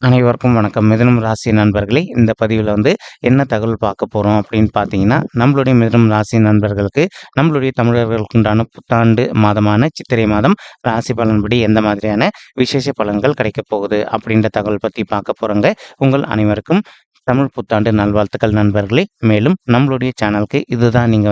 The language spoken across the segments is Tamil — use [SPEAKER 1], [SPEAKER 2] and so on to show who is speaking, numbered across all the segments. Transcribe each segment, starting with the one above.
[SPEAKER 1] அனைவருக்கும் வணக்கம். மிதுனம் ராசி நண்பர்களே, இந்த பதிவில் என்ன தகவல் பார்க்க போகிறோம் அப்படின்னு பார்த்தீங்கன்னா, நம்மளுடைய மிதுனம் ராசி நண்பர்களுக்கு நம்மளுடைய தமிழர்களுக்கு உண்டான புத்தாண்டு மாதமான சித்திரை மாதம் ராசி பலன்படி எந்த மாதிரியான விசேஷ பலன்கள் கிடைக்கப் போகுது அப்படின்ற தகவல் பற்றி பார்க்க போகிறோங்க. உங்கள் அனைவருக்கும் தமிழ் புத்தாண்டு நல்வாழ்த்துக்கள் நண்பர்களே. மேலும் நம்மளுடைய சேனலுக்கு இதுதான் நீங்கள்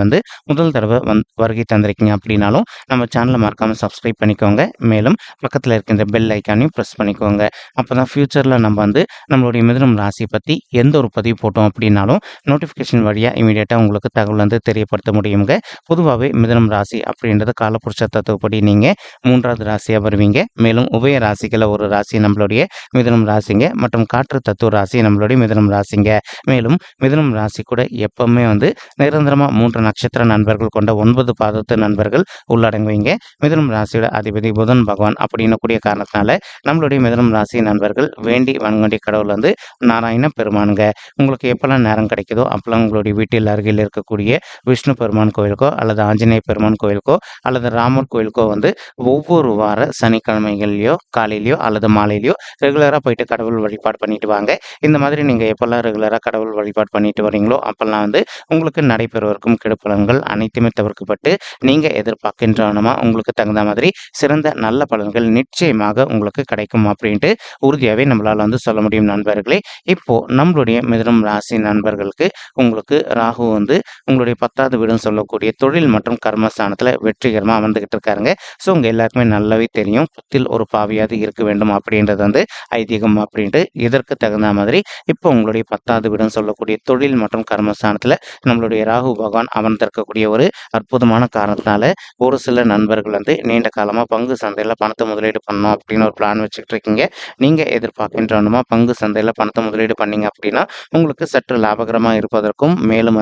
[SPEAKER 1] முதல் தடவை வருகை தந்திருக்கீங்க அப்படின்னாலும் நம்ம சேனலை மறக்காமல் சப்ஸ்கிரைப் பண்ணிக்கோங்க. மேலும் பக்கத்தில் இருக்கின்ற பெல் ஐக்கானையும் ப்ரெஸ் பண்ணிக்கோங்க. அப்போ தான் ஃப்யூச்சரில் நம்ம நம்மளுடைய மிதுனம் ராசி பற்றி எந்த ஒரு பதிவு போட்டோம் அப்படின்னாலும் நோட்டிஃபிகேஷன் வழியாக இமீடியட்டாக உங்களுக்கு தகவல் தெரியப்படுத்த முடியுங்க. பொதுவாகவே மிதுனம் ராசி அப்படின்றது காலப்புருஷ தத்துவப்படி நீங்கள் 3வது ராசியாக வருவீங்க. மேலும் உபய ராசிகளில் ஒரு ராசி நம்மளுடைய மிதுனம் ராசிங்க மற்றும் காற்று தத்துவ ராசி நம்மளுடைய மிதுனம் ராசிங்க. மேலும் மிதுனம் ராசி கூட எப்பவுமே நிரந்தரமாக 3 நட்சத்திர நண்பர்கள் கொண்ட 9 பாதத்து நண்பர்கள் உள்ளடங்குவீங்க. மிதுனம் ராசியோட அதிபதி புதன் பகவான் அப்படின்னு கூடிய காரணத்தினால நம்மளுடைய மிதுனம் ராசி நண்பர்கள் வேண்டி வணங்கக்கூடிய கடவுள் நாராயண பெருமானுங்க. உங்களுக்கு எப்பெல்லாம் நேரம் கிடைக்குதோ அப்பெல்லாம் உங்களுடைய வீட்டில் அருகில் இருக்கக்கூடிய விஷ்ணு பெருமான் கோயிலுக்கோ அல்லது ஆஞ்சநேய பெருமான் கோயிலுக்கோ அல்லது ராமர் கோயிலுக்கோ ஒவ்வொரு வார சனிக்கிழமைகள்லையோ காலையிலையோ அல்லது மாலையிலையோ ரெகுலராக போயிட்டு கடவுள் வழிபாடு பண்ணிட்டு வாங்க. இந்த மாதிரி நீங்கள் எப்பெல்லாம் ரெகுலராக கடவுள் வழிபாடு பண்ணிட்டு வரீங்களோ அப்பெல்லாம் உங்களுக்கு நடைபெறுவதற்கும் கெடுப்பலன்கள் அனைத்துமே தவிர்க்கப்பட்டு நீங்கள் எதிர்பார்க்கின்றனமா உங்களுக்கு தகுந்த மாதிரி சிறந்த நல்ல பலன்கள் நிச்சயமாக உங்களுக்கு கிடைக்கும் அப்படின்ட்டு உறுதியாகவே நம்மளால் சொல்ல முடியும் நண்பர்களே. இப்போ நம்மளுடைய மிதுனம் ராசி நண்பர்களுக்கு உங்களுக்கு ராகு உங்களுடைய 10வது வீடுன்னு சொல்லக்கூடிய தொழில் மற்றும் கர்மஸ்தானத்தில் வெற்றிகரமாக அமர்ந்துகிட்டு இருக்காருங்க. ஸோ உங்கள் எல்லாருக்குமே நல்லாவே தெரியும், புத்தில் ஒரு பாவியாவது இருக்க வேண்டும் அப்படின்றது ஐதீகம் அப்படின்ட்டு. இதற்கு தகுந்த மாதிரி இப்போ உங்களுடைய 10வது வீடுன்னு சொல்லக்கூடிய தொழில் மற்றும் கர்மஸ்தானத்தில் நம்மளுடைய ராகு பகவான் அமர்ந்திருக்கக்கூடிய ஒரு அற்புதமான காரணத்தினால ஒரு சில நண்பர்கள் நீண்ட காலமாக பங்கு சந்தையில் பணத்தை முதலீடு பண்ணணும் அப்படின்னு ஒரு பிளான் வச்சுக்கிட்டு இருக்கீங்க. நீங்கள் எதிர்பார்க்கின்றனமா பங்கு சந்தையில் பணத்தை முதலீடு பண்ணீங்க அப்படின்னா உங்களுக்கு சற்று லாபகரமாக இருப்பதற்கும் மேலும்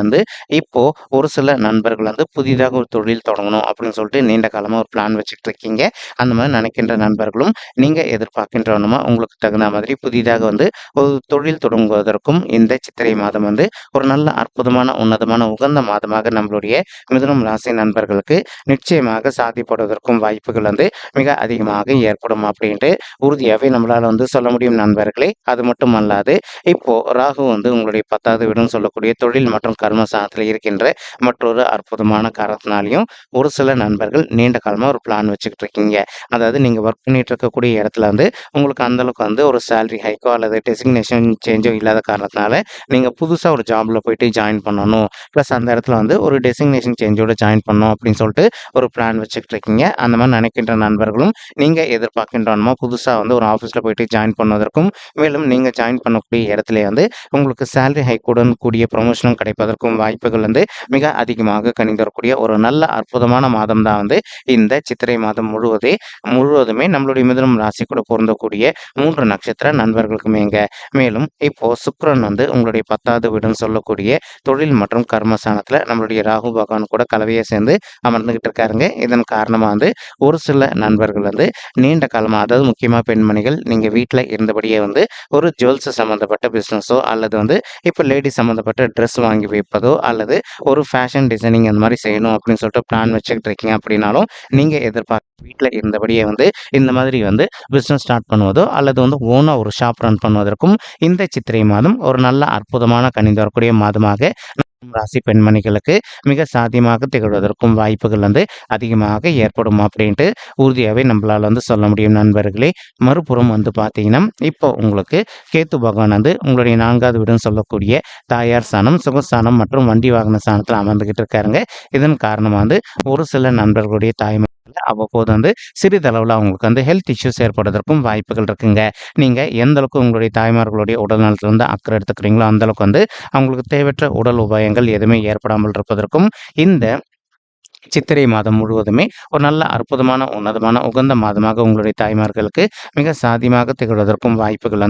[SPEAKER 1] இப்போ ஒரு சில நண்பர்கள் புதிதாக ஒரு தொழில் தொடங்கணும் அப்படின்னு சொல்லிட்டு நீண்ட காலமாக ஒரு பிளான் வச்சுக்கிட்டு இருக்கீங்க. அந்த மாதிரி நினைக்கின்ற நண்பர்களும் நீங்கள் எதிர்பார்க்கின்றனமா உங்களுக்கு தகுந்த மாதிரி புதிதாக ஒரு தொழில் தொடங்குவதற்கும் இந்த சித்திரை மாதம் ஒரு நல்ல அற்புதமான உன்னதமான உகந்த மாதமாக நம்மளுடைய மிதுனம் ராசி நண்பர்களுக்கு நிச்சயமாக சாத்தியப்படுவதற்கும் வாய்ப்புகள் மிக அதிகமாக ஏற்படும் அப்படின்ட்டு உறுதியாகவே நம்மளால் சொல்ல முடியும் நண்பர்களே. அது மட்டும் அல்லாது இப்போ ராகு உங்களுடைய 10வது வீடுன்னு சொல்லக்கூடிய தொழில் மற்றும் கர்மஸ்தானத்தில் இருக்கின்ற மற்றொரு அற்புதமான காரணத்தினாலையும் ஒரு சில நண்பர்கள் நீண்ட காலமாக ஒரு பிளான் வச்சுக்கிட்டு இருக்கீங்க. அதாவது நீங்கள் ஒர்க் பண்ணிட்டு இருக்கக்கூடிய இடத்துல உங்களுக்கு அந்த அளவுக்கு ஒரு சேலரி ஹைக்கோ அல்லது டெசிக்னேஷன் சேஞ்சோ இல்லாத காரணத்தினால நீங்கள் புதுசாக ஒரு ஜாபில் போயிட்டு ஜாயின் பண்ணணும், ப்ளஸ் அந்த இடத்துல ஒரு டெசிக்னேஷன் சேஞ்சோட ஜாயின் பண்ணணும் அப்படின்னு சொல்லிட்டு ஒரு பிளான் வச்சுக்கிட்டு இருக்கீங்க. அந்த மாதிரி நினைக்கின்ற நண்பர்களும் நீங்கள் எதிர்பார்க்கின்றனமா புதுசாக ஒரு ஆஃபீஸில் போயிட்டு ஜாயின் பண்ணுவதற்கும் மேலும் நீங்கள் ஜாயின் பண்ணக்கூடிய இடத்துல உங்களுக்கு சேலரி ஹைக்குடன் கூடிய ப்ரொமோஷனும் கிடைப்பதற்கும் வாய்ப்புகள் மிக அதிகமாக கணிந்தரக்கூடிய ஒரு நல்ல அற்புதமான மாதம் தான் இந்த சித்திரை மாதம் முழுவதுமே நம்மளுடைய மிதுனம் ராசி கூட பொருந்தக்கூடிய 3 நட்சத்திர நண்பர்களுக்குமேங்க. மேலும் இப்போ சுக்கிரன் உங்களுடைய 10வது வீடுன்னு சொல்லக்கூடிய தொழில் மற்றும் கர்மஸ்தானத்தில் நம்மளுடைய ராகு பகவான் கூட கலவையை சேர்ந்து அமர்ந்துகிட்டு இருக்காருங்க. இதன் காரணமாக ஒரு சில நண்பர்கள் நீண்ட காலமாக, அதாவது முக்கியமாக பெண்மணிகள், நீங்கள் வீட்டில் இருந்தபடியே ஒரு ஜுவல்ஸ் சம்மந்தப்பட்ட பிஸ்னஸோ அல்லது இப்போ லேடி சம்மந்தப்பட்ட ட்ரெஸ் வாங்கி வைப்பதோ அல்லது ஒரு ஃபேஷன் டிசைனிங் அந்த மாதிரி செய்யணும் அப்படின்னு சொல்லிட்டு பிளான் வச்சுக்கிட்டு இருக்கீங்க அப்படின்னாலும் நீங்கள் எதிர்பார்க்க வீட்டில் இருந்தபடியே இந்த மாதிரி பிஸ்னஸ் ஸ்டார்ட் பண்ணுவதோ அல்லது ஓனாக ஒரு ஷாப் ரன் பண்ணுவதற்கும் இந்த சித்திரை மாதம் ஒரு நல்ல அற்புதமான கணிந்து வரக்கூடிய மாதமாக ராசி பெண்மணிகளுக்கு மிக சாத்தியமாக திகழ்வதற்கும் வாய்ப்புகள் அதிகமாக ஏற்படும் அப்படின்ட்டு உறுதியாகவே நம்மளால் சொல்ல முடியும் நண்பர்களே. மறுபுறம் பார்த்தீங்கன்னா இப்போ உங்களுக்கு கேத்து பகவான் உங்களுடைய 4வது வீடுன்னு சொல்லக்கூடிய தாயார் ஸ்தானம், சுகஸ்தானம் மற்றும் வண்டி வாகன ஸ்தானத்தில் அமர்ந்துகிட்டு இருக்காருங்க. இதன் காரணமாக ஒரு சில நண்பர்களுடைய தாய்மை அவ்வப்போது சிறிதளவில் அவங்களுக்கு ஹெல்த் இஷ்யூஸ் ஏற்படுவதற்கும் வாய்ப்புகள் இருக்குங்க. நீங்கள் எந்த அளவுக்கு உங்களுடைய தாய்மார்களுடைய உடல் நலத்திலிருந்து அக்கறை எடுத்துக்கிறீங்களோ அந்த அளவுக்கு அவங்களுக்கு தேவையற்ற உடல் உபாயங்கள் எதுவுமே ஏற்படாமல் இருப்பதற்கும் இந்த சித்திரை மாதம் முழுவதுமே ஒரு நல்ல அற்புதமான உன்னதமான உகந்த மாதமாக உங்களுடைய தாய்மார்களுக்கு மிக சாத்தியமாக திகழ்வதற்கும் வாய்ப்புகள்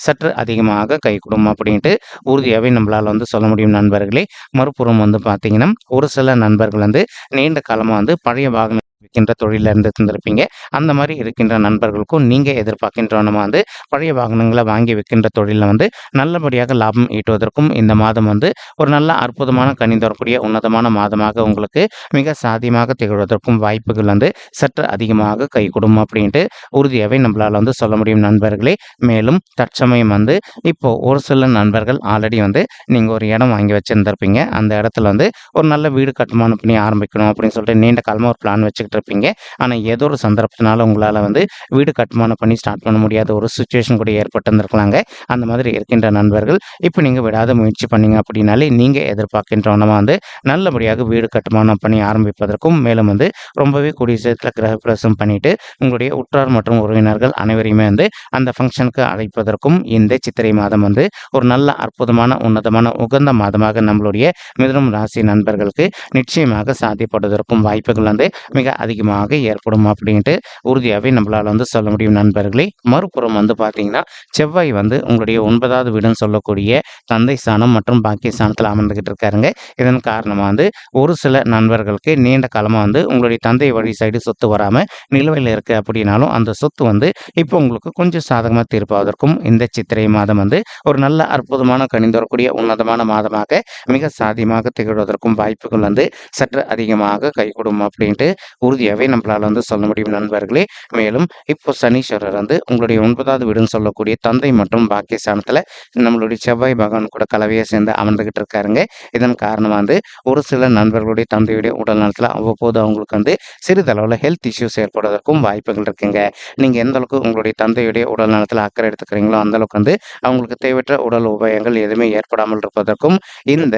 [SPEAKER 1] சற்று அதிகமாக கைகூடும் அப்படின்ட்டு உறுதியாகவே நம்மளால் சொல்ல முடியும் நண்பர்களே. மறுபுறம் பார்த்தீங்கன்னா ஒரு சில நண்பர்கள் நீண்ட காலமாக பழைய வாகனம் விக்கின்ற தொழில்ல இருந்திருப்பீங்க. அந்த மாரி இருக்கின்ற நண்பர்களுக்கும் நீங்க எதிர்பார்க்கின்றவனமா வந்து பழைய வாகனங்கள வாங்கி விக்கின்ற தொழில்ல வந்து நல்லபடியாக லாபம் ஈட்டுவதற்கும் இந்த மாதம் வந்து ஒரு நல்ல அற்புதமான கனி தரக்கூடிய உன்னதமான மாதமாக உங்களுக்கு மிக சாத்தியமாக திகழ்வதற்கும் வாய்ப்புகள் வந்து சற்று அதிகமாக கைகூடும் அப்படின்ட்டு உறுதியாவே நம்மளால வந்து சொல்ல முடியும் நண்பர்களே. மேலும் தற்சமயம் வந்து இப்போ ஒரு சில நண்பர்கள் ஆல்ரெடி வந்து நீங்க ஒரு இடம் வாங்கி வச்சிருந்திருப்பீங்க. அந்த இடத்துல வந்து ஒரு நல்ல வீடு கட்டுமானம் பண்ணி ஆரம்பிக்கணும் அப்படின்னு சொல்லிட்டு நீண்ட காலமா ஒரு பிளான் வச்சுக்கிட்டு இருப்பீங்க. ஆனா ஏதோ ஒரு சந்தர்ப்பத்தினால உங்களால வந்து வீடு கட்டுமானம் பண்ணி ஸ்டார்ட் பண்ண முடியாத ஒரு சிச்சுவேஷன் கூட ஏற்பட்டிருந்திருக்கலாங்க. அந்த மாதிரி இருக்கின்ற நண்பர்கள் இப்ப நீங்க விடாத முயற்சி பண்ணீங்க அப்படின்னாலே நீங்க எதிர்பார்க்கின்றவனமா வந்து நல்லபடியாக வீடு கட்டுமானம் பண்ணி ஆரம்பிப்பதற்கும் மேலும் வந்து ரொம்பவே கூடிய சீக்கிரத்துல கிரகப்பிரவேசம் பண்ணிட்டு உங்களுடைய உற்றார் மற்றும் உறவினர்கள் அனைவரையுமே வந்து அந்த ஃபங்க்ஷனுக்கு அழைப்பதற்கும் இந்த சித்திரை மாதம் வந்து ஒரு நல்ல அற்புதமான உன்னதமான உகந்த மாதமாக நம்மளுடைய மிதுனம் ராசி நண்பர்களுக்கு நிச்சயமாக சாத்தியப்படுவதற்கும் வாய்ப்புகள் வந்து மிக அதிகமாக ஏற்படும் அப்படின்ட்டு உறுதியாவே நம்மளால வந்து சொல்ல முடியும் நண்பர்களே. மறுபுறம் வந்து பார்த்தீங்கன்னா, செவ்வாய் வந்து உங்களுடைய 9வது வீடுன்னு சொல்லக்கூடிய தந்தை ஸ்தானம் மற்றும் பாக்கிய ஸ்தானத்துல அமர்ந்துகிட்டு இருக்காருங்க. இதன் காரணமா வந்து ஒரு சில நண்பர்களுக்கு நீண்ட காலமா வந்து உங்களுடைய தந்தை வழி சைடு சொத்து வராம நிலுவையில இருக்கு அப்படின்னாலும், அந்த சொத்து வந்து இப்போ உங்களுக்கு கொஞ்சம் சாதகமா தீர்ப்பாவதற்கும் இந்த சித்திரை மாதம் வந்து ஒரு நல்ல அற்புதமான கனிந்து வரக்கூடிய உன்னதமான மாதமாக மிக சாத்தியமாக திகழ்வதற்கும் வாய்ப்புகள் வந்து சற்று அதிகமாக கைகூடும் அப்படின்ட்டு உறுதியாவே நம்மளால வந்து சொல்ல முடியும் நண்பர்களே. மேலும் இப்போ சனீஸ்வரர் வந்து உங்களுடைய 9வது வீடுன்னு சொல்லக்கூடிய தந்தை மற்றும் பாக்கிய ஸ்தானத்துல நம்மளுடைய செவ்வாய் பகவான் கூட கலவையா சேர்ந்து அமர்ந்துகிட்டு இருக்காருங்க. இதன் காரணமா வந்து ஒரு சில நண்பர்களுடைய தந்தையுடைய உடல் நலத்துல அவ்வப்போது அவங்களுக்கு வந்து சிறிதளவுல ஹெல்த் இஷ்யூஸ் ஏற்படுவதற்கும் வாய்ப்புகள் இருக்குங்க. நீங்க எந்த அளவுக்கு உங்களுடைய தந்தையுடைய உடல் நலத்துல அக்கறை எடுத்துக்கிறீங்களோ அந்த அளவுக்கு வந்து அவங்களுக்கு தேவையற்ற உடல் உபாயங்கள் எதுவுமே ஏற்படாமல் இருப்பதற்கும் இந்த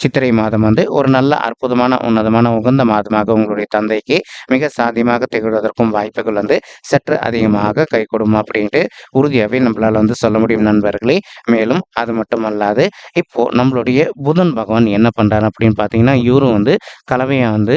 [SPEAKER 1] சித்திரை மாதம் வந்து ஒரு நல்ல அற்புதமான உன்னதமான உகந்த மாதமாக உங்களுடைய தந்தைக்கு மிக சாத்தியமாக திகழ்வதற்கும் வாய்ப்புகள் வந்து சற்று அதிகமாக கைகூடும் அப்படின்ட்டு உறுதியாவே நம்மளால வந்து சொல்ல முடியும் நண்பர்களே. மேலும் அது மட்டுமல்லாது இப்போ நம்மளுடைய புதன் பகவான் என்ன பண்றாரு அப்படின்னு பார்த்தீங்கன்னா, இவரும் வந்து கலவையா வந்து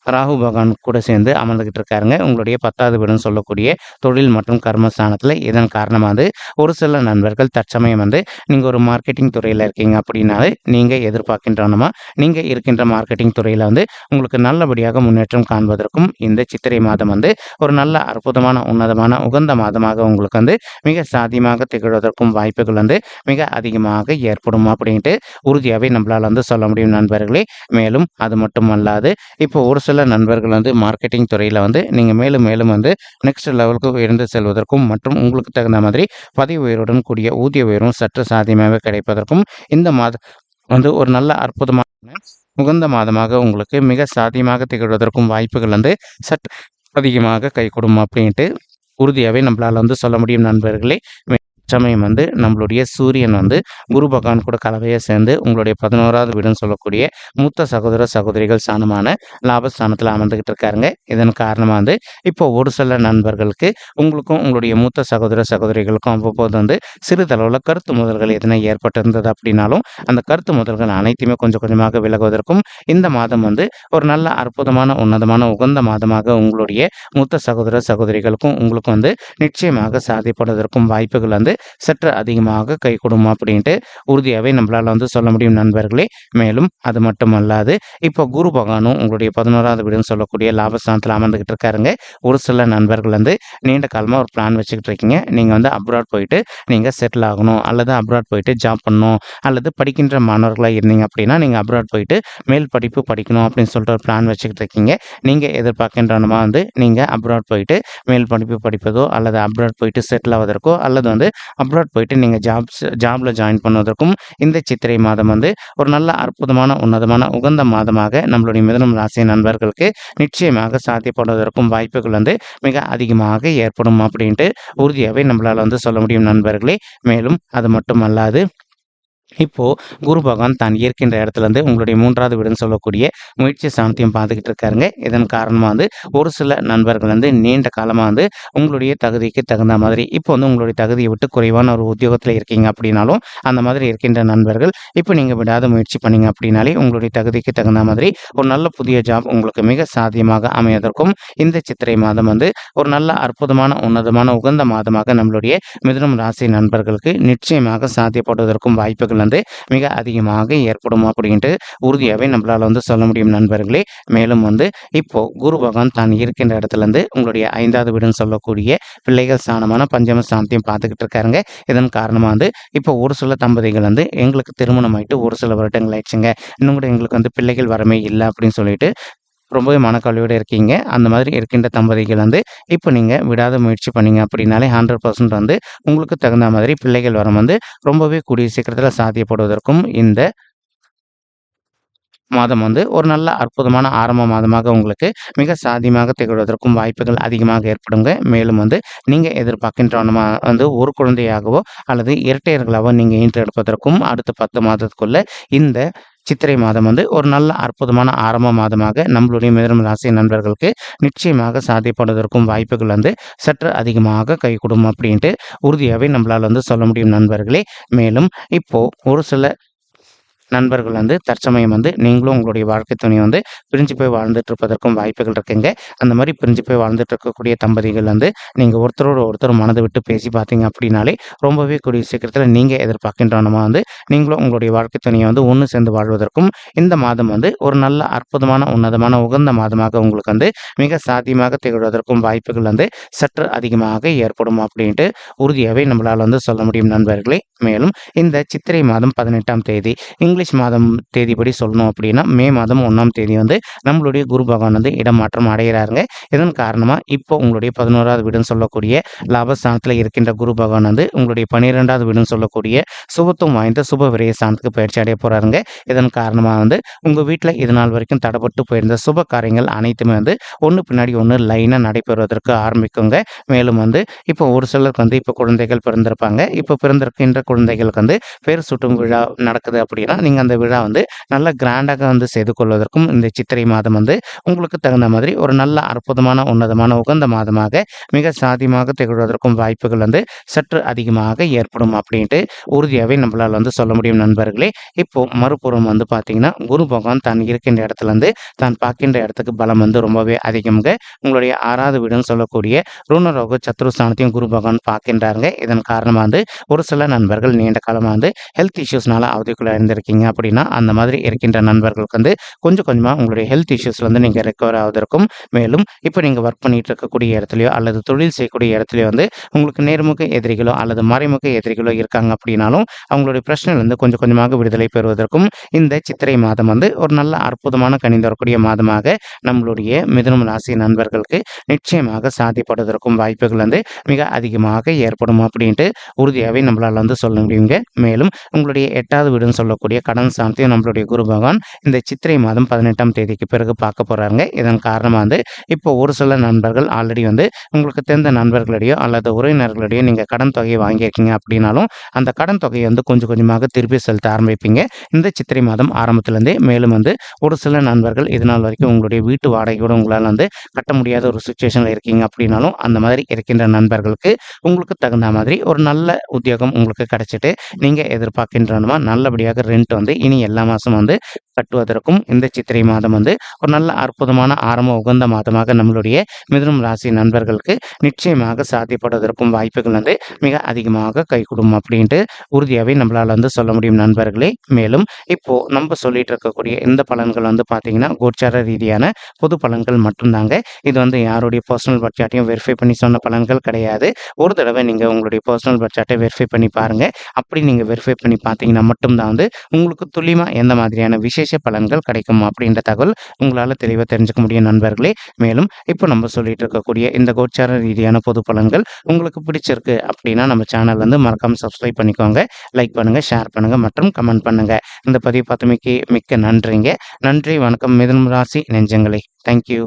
[SPEAKER 1] ராகு பகவான் கூட சேர்ந்து அமர்ந்துகிட்டு இருக்காருங்க. உங்களுடைய 10வது வீடுன்னு சொல்லக்கூடிய தொழில் மற்றும் கர்மஸ்தானத்துல. இதன் காரணமா வந்து ஒரு சில நண்பர்கள் தற்சமயம் வந்து நீங்க ஒரு மார்க்கெட்டிங் துறையில இருக்கீங்க அப்படின்னாலே நீங்க எதிர்பார்க்கின்றனமா நீங்க இருக்கின்ற மார்க்கெட்டிங் துறையில வந்து உங்களுக்கு நல்லபடியாக முன்னேற்றம் காண்பதற்கும் இந்த சித்திரை மாதம் வந்து ஒரு நல்ல அற்புதமான உன்னதமான உகந்த மாதமாக உங்களுக்கு வந்து மிக சாத்தியமாக திகழ்வதற்கும் வாய்ப்புகள் வந்து மிக அதிகமாக ஏற்படும் அப்படின்ட்டு உறுதியாவே நம்மளால வந்து சொல்ல முடியும் நண்பர்களே. மேலும் அது மட்டுமல்லாது இப்போ ஒரு சில நண்பர்கள் வந்து மார்க்கெட்டிங் துறையில வந்து நீங்க மேலும் மேலும் வந்து நெக்ஸ்ட் லெவலுக்கு உயர்ந்து செல்வதற்கும் மற்றும் உங்களுக்கு தகுந்த மாதிரி பதவி உயர்வுடன் கூடிய ஊதிய உயர்வும் சற்று சாத்தியமாக கிடைப்பதற்கும் இந்த மாதம் வந்து ஒரு நல்ல அற்புதமான உகந்த மாதமாக உங்களுக்கு மிக சாத்தியமாக திகழ்வதற்கும் வாய்ப்புகள் வந்து சற்று அதிகமாக கைகூடும் அப்படின்ட்டு உறுதியாவே நம்மளால வந்து சொல்ல முடியும் நண்பர்களே. சமயம் வந்து நம்மளுடைய சூரியன் வந்து குரு பகவான் கூட கலவையா சேர்ந்து உங்களுடைய 11வது வீடுன்னு சொல்லக்கூடிய மூத்த சகோதர சகோதரிகள் ஸ்தானமான லாபஸ்தானத்துல அமர்ந்துகிட்டு இருக்காருங்க. இதன் காரணமா வந்து இப்போ ஒரு சில நண்பர்களுக்கு உங்களுக்கும் உங்களுடைய மூத்த சகோதர சகோதரிகளுக்கும் அவ்வப்போது வந்து சிறிதளவுல கருத்து மோதல்கள் எதனா ஏற்பட்டிருந்தது அப்படின்னாலும் அந்த கருத்து மோதல்கள் அனைத்துமே கொஞ்சம் கொஞ்சமாக விலகுவதற்கும் இந்த மாதம் வந்து ஒரு நல்ல அற்புதமான உன்னதமான உகந்த மாதமாக உங்களுடைய மூத்த சகோதர சகோதரிகளுக்கும் உங்களுக்கும் வந்து நிச்சயமாக சாதிப்படுவதற்கும் வாய்ப்புகள் வந்து சற்று அதிகமாக கைகூடும் அப்படின்ட்டு உறுதியாவே நம்மளால வந்து சொல்ல முடியும் நண்பர்களே. மேலும் அது மட்டுமல்லாது இப்போ குரு பகவானும் உங்களுடைய 11வது வீடுன்னு சொல்லக்கூடிய லாபஸ்தானத்துல அமர்ந்துகிட்டு இருக்காருங்க. ஒரு சில நண்பர்கள் வந்து நீண்ட காலமா ஒரு பிளான் வச்சுக்கிட்டு இருக்கீங்க. நீங்க வந்து அப்ராட் போயிட்டு நீங்க செட்டில் ஆகணும் அல்லது அப்ராட் போயிட்டு ஜாப் பண்ணணும் அல்லது படிக்கின்ற மாணவர்களா இருந்தீங்க அப்படின்னா நீங்க அப்ராட் போயிட்டு மேல் படிப்பு படிக்கணும் அப்படின்னு சொல்லிட்டு ஒரு பிளான் வச்சுக்கிட்டு இருக்கீங்க. நீங்க எதிர்பார்க்கின்றனமா வந்து நீங்க அப்ராட் போயிட்டு மேல் படிப்பு படிப்பதோ அல்லது அப்ராட் போயிட்டு செட்டில் ஆவதற்கோ அல்லது வந்து அப்ராட் போயிட்டு நீங்க ஜாப்ல ஜாயின் பண்ணுவதற்கும் இந்த சித்திரை மாதம் வந்து ஒரு நல்ல அற்புதமான உன்னதமான உகந்த மாதமாக நம்மளுடைய மிதுனம் ராசி நண்பர்களுக்கு நிச்சயமாக சாத்தியப்படுவதற்கும் வாய்ப்புகள் வந்து மிக அதிகமாக ஏற்படும் அப்படின்ட்டு உறுதியாவே நம்மளால வந்து சொல்ல முடியும் நண்பர்களே. மேலும் அது மட்டுமல்லாது இப்போ குரு பகவான் தான் இருக்கின்ற இடத்துல இருந்து உங்களுடைய 3வது வீடுன்னு சொல்லக்கூடிய முயற்சி ஸ்தானத்தையும் பார்த்துக்கிட்டு இருக்காருங்க. இதன் காரணமா வந்து ஒரு சில நண்பர்கள் வந்து நீண்ட காலமா வந்து உங்களுடைய தகுதிக்கு தகுந்த மாதிரி இப்போ வந்து உங்களுடைய தகுதியை விட்டு குறைவான ஒரு உத்தியோகத்துல இருக்கீங்க அப்படின்னாலும் அந்த மாதிரி இருக்கின்ற நண்பர்கள் இப்போ நீங்க விடாத முயற்சி பண்ணீங்க அப்படின்னாலே உங்களுடைய தகுதிக்கு தகுந்த மாதிரி ஒரு நல்ல புதிய ஜாப் உங்களுக்கு மிக சாத்தியமாக அமைவதற்கும் இந்த சித்திரை மாதம் வந்து ஒரு நல்ல அற்புதமான உன்னதமான உகந்த மாதமாக நம்மளுடைய மிதுனம் ராசி நண்பர்களுக்கு நிச்சயமாக சாத்தியப்படுவதற்கும் வாய்ப்புகள் வந்து மிக அதிகமாக ஏற்படும் அப்படின்ட்டு உறுதியாகவே நம்மளால் வந்து சொல்ல முடியும் நண்பர்களே. மேலும் வந்து இப்போ குரு பகவான் தான் இருக்கின்ற இடத்துலேருந்து உங்களுடைய 5வது வீடுன்னு சொல்லக்கூடிய பிள்ளைகள் ஸ்தானமான பஞ்சம ஸ்தானத்தையும் பார்த்துக்கிட்டு இருக்காருங்க. இதன் காரணமாக வந்து இப்போ ஒரு சில தம்பதிகள் வந்து எங்களுக்கு திருமணம் ஆயிட்டு ஒரு சில வருடங்கள் ஆயிடுச்சுங்க, இன்னும் கூட எங்களுக்கு வந்து பிள்ளைகள் வரமே இல்லை அப்படின்னு சொல்லிட்டு ரொம்பவே மனக்கவலையோட இருக்கீங்க. அந்த மாதிரி இருக்கின்ற தம்பதிகள் வந்து இப்போ நீங்க விடாத முயற்சி பண்ணீங்க அப்படின்னாலே 100% வந்து உங்களுக்கு தகுந்த மாதிரி பிள்ளைகள் வரம் வந்து ரொம்பவே கூடிய சீக்கிரத்தில சாத்தியப்படுவதற்கும் இந்த மாதம் வந்து ஒரு நல்ல அற்புதமான ஆரம்ப மாதமாக உங்களுக்கு மிக சாத்தியமாக திகழ்வதற்கும் வாய்ப்புகள் அதிகமாக ஏற்படுங்க. மேலும் வந்து நீங்க எதிர்பார்க்கின்ற வந்து ஒரு குழந்தையாகவோ அல்லது இரட்டையர்களாவோ நீங்க ஈன்றெடுப்பதற்கும் அடுத்த 10 மாதத்துக்குள்ள இந்த சித்திரை மாதம் வந்து ஒரு நல்ல அற்புதமான ஆரம்ப மாதமாக நம்மளுடைய மிதுனம் ராசி நண்பர்களுக்கு நிச்சயமாக சாத்தியப்படுவதற்கும் வாய்ப்புகள் வந்து சற்று அதிகமாக கைகூடும் அப்படின்ட்டு உறுதியாகவே நம்மளால் வந்து சொல்ல முடியும் நண்பர்களே. மேலும் இப்போ ஒரு சில நண்பர்கள் வந்து தற்சமயம் வந்து நீங்களும் உங்களுடைய வாழ்க்கை துணை வந்து பிரிஞ்சு போய் வாழ்ந்துட்டு இருப்பதற்கும் வாய்ப்புகள் இருக்குங்க. அந்த மாதிரி பிரிஞ்சு போய் வாழ்ந்துட்டு இருக்கக்கூடிய தம்பதிகள் வந்து நீங்கள் ஒருத்தரோட ஒருத்தர் மனதை விட்டு பேசி பார்த்தீங்க அப்படின்னாலே ரொம்பவே கூடிய சீக்கிரத்தில் நீங்கள் எதிர்பார்க்கின்றனமா வந்து நீங்களும் உங்களுடைய வாழ்க்கை துணையை வந்து ஒன்று சேர்ந்து வாழ்வதற்கும் இந்த மாதம் வந்து ஒரு நல்ல அற்புதமான உன்னதமான உகந்த மாதமாக உங்களுக்கு வந்து மிக சாத்தியமாக திகழ்வதற்கும் வாய்ப்புகள் வந்து சற்று அதிகமாக ஏற்படும் அப்படின்ட்டு உறுதியாகவே நம்மளால் வந்து சொல்ல முடியும் நண்பர்களே. மேலும் இந்த சித்திரை மாதம் 18ஆம் தேதி இங்கிலீஷ் மாதம் தேதிப்படி சொல்லணும் அப்படின்னா மே மாதம் 1ஆம் தேதி வந்து நம்மளுடைய குரு பகவான் வந்து இடமாற்றம் அடைகிறாருங்க. இதன் காரணமாக இப்போ உங்களுடைய 11வது வீடுன்னு சொல்லக்கூடிய லாபஸ்தானத்தில் இருக்கின்ற குரு பகவான் வந்து உங்களுடைய 12வது வீடுன்னு சொல்லக்கூடிய சுபத்துவம் வாய்ந்த சுப விரய ஸ்தானத்துக்கு பயிற்சி அடைய போகிறாருங்க. இதன் காரணமாக வந்து உங்கள் வீட்டில் இது நாள் வரைக்கும் தடைப்பட்டு போயிருந்த சுப காரியங்கள் அனைத்துமே வந்து ஒன்று பின்னாடி ஒன்று லைனாக நடைபெறுவதற்கு ஆரம்பிக்குங்க. மேலும் வந்து இப்போ ஒரு சிலருக்கு வந்து இப்போ குழந்தைகள் பிறந்திருப்பாங்க. இப்போ பிறந்திருக்கின்ற குழந்தைகளுக்கு வந்து பேர் சூட்டும் விழா நடக்குது அப்படின்னா நீங்கள் அந்த விழா வந்து நல்ல கிராண்டாக வந்து செய்து கொள்வதற்கும் இந்த சித்திரை மாதம் வந்து உங்களுக்கு தகுந்த மாதிரி ஒரு நல்ல அற்புதமான உன்னதமான உகந்த மாதமாக மிக சாத்தியமாக திகழ்வதற்கும் வாய்ப்புகள் வந்து சற்று அதிகமாக ஏற்படும் அப்படின்ட்டு உறுதியாகவே நம்மளால் வந்து சொல்ல முடியும் நண்பர்களே. இப்போ மறுபுறம் வந்து பார்த்தீங்கன்னா குரு பகவான் தான் இருக்கின்ற இடத்துல இருந்து தான் பார்க்கின்ற இடத்துக்கு பலம் வந்து ரொம்பவே அதிகம்ங்க. உங்களுடைய 6வது வீடுன்னு சொல்லக்கூடிய ருணரோக சத்ருஸ்தானத்தையும் குரு பகவான் பார்க்கின்றாருங்க. இதன் காரணமாக வந்து ஒரு சில நண்பர்கள் நீண்ட காலமாக வந்து ஹெல்த் இஷ்யூஸ்னால அவதிக்குள்ள இருந்திருக்கீங்க அப்படின்னா அந்த மாதிரி இருக்கின்ற நண்பர்களுக்கு வந்து கொஞ்சம் கொஞ்சமாக உங்களுடைய ஹெல்த் இஷ்யூஸ்ல வந்து நீங்கள் ரெக்கவர் ஆவதற்கும் மேலும் இப்போ நீங்கள் ஒர்க் பண்ணிட்டு இருக்கக்கூடிய இடத்துலையோ அல்லது தொழில் செய்யக்கூடிய இடத்துலையோ வந்து உங்களுக்கு நேர்முக எதிரிகளோ அல்லது மறைமுக எதிரிகளோ இருக்காங்க அப்படின்னாலும் அவங்களுடைய பிரச்சனையிலிருந்து கொஞ்சம் கொஞ்சமாக விடுதலை பெறுவதற்கும் இந்த சித்திரை மாதம் வந்து ஒரு நல்ல அற்புதமான கணிந்து வரக்கூடிய மாதமாக நம்மளுடைய மிதுனம் ராசி நண்பர்களுக்கு நிச்சயமாக சாத்தியப்படுவதற்கும் வாய்ப்புகள் வந்து மிக அதிகமாக ஏற்படும் அப்படின்ட்டு உறுதியாகவே நம்மளால் வந்து சொல்ல முடியுங்க. மேலும் உங்களுடைய 8வது வீடுன்னு சொல்லக்கூடிய கடன் ஸ்தானத்தையும் நம்மளுடைய குரு பகவான் இந்த சித்திரை மாதம் 18ஆம் தேதிக்கு பிறகு பார்க்க போறாருங்க. இதன் காரணமாக வந்து இப்போ ஒரு சில நண்பர்கள் ஆல்ரெடி வந்து உங்களுக்கு தெரிந்த நண்பர்களிடையோ அல்லது உறவினர்களிடையோ நீங்கள் கடன் தொகையை வாங்கியிருக்கீங்க அப்படின்னாலும் அந்த கடன் தொகையை வந்து கொஞ்சம் கொஞ்சமாக திருப்பி செலுத்த ஆரம்பிப்பீங்க இந்த சித்திரை மாதம் ஆரம்பத்திலேருந்தே. மேலும் வந்து ஒரு சில நண்பர்கள் இது நாள் வரைக்கும் உங்களுடைய வீட்டு வாடகை கூட உங்களால் வந்து கட்ட முடியாத ஒரு சுச்சுவேஷனில் இருக்கீங்க அப்படின்னாலும் அந்த மாதிரி இருக்கின்ற நண்பர்களுக்கு உங்களுக்கு தகுந்த மாதிரி ஒரு நல்ல உத்தியோகம் உங்களுக்கு கிடைச்சிட்டு நீங்கள் எதிர்பார்க்கின்றனமா நல்லபடியாக ரெண்ட் வந்து இனி எல்லா மாதம் வந்து கட்டுவதற்கும் இந்த சித்திரை மாதம் வந்து ஒரு நல்ல அற்புதமான ஆரம்ப உகந்த மாதமாக நம்மளுடைய மிதுனம் ராசி நண்பர்களுக்கு நிச்சயமாக சாத்தியப்படுவதற்கும் வாய்ப்புகள் வந்து மிக அதிகமாக கைகூடும் அப்படின்ட்டு உறுதியாகவே நம்மளால் வந்து சொல்ல முடியும் நண்பர்களே. மேலும் இப்போ நம்ம சொல்லிட்டு இருக்கக்கூடிய இந்த பலன்கள் வந்து பார்த்தீங்கன்னா கோச்சார ரீதியான பொது பலன்கள் மட்டும்தாங்க. இது வந்து யாருடைய பர்சனல் பட்ஜெட்டையும் வெரிஃபை பண்ணி சொன்ன பலன்கள் கிடையாது. ஒரு தடவை நீங்கள் உங்களுடைய பர்சனல் பட்ஜெட்டை வெரிஃபை பண்ணி பாருங்கள். அப்படி நீங்கள் வெரிஃபை பண்ணி பார்த்தீங்கன்னா மட்டும்தான் வந்து உங்களுக்கு துல்லியமாக எந்த மாதிரியான விசேஷ பலன்கள் கிடைக்கும் அப்படின்ற தகவல் உங்களால் தெளிவாக தெரிஞ்சுக்க முடியும் நண்பர்களே. மேலும் இப்போ நம்ம சொல்லிட்டு இருக்கக்கூடிய இந்த கோச்சார ரீதியான பொது பலன்கள் உங்களுக்கு பிடிச்சிருக்கு அப்படின்னா நம்ம சேனல் வந்து மறக்காம சப்ஸ்கிரைப் பண்ணிக்கோங்க, லைக் பண்ணுங்க, ஷேர் பண்ணுங்க மற்றும் கமெண்ட் பண்ணுங்க. இந்த பதிவு பார்த்தமைக்கு மிக்க நன்றிங்க. நன்றி, வணக்கம் மிதுனம் ராசி நெஞ்சங்களே. தேங்க்யூ.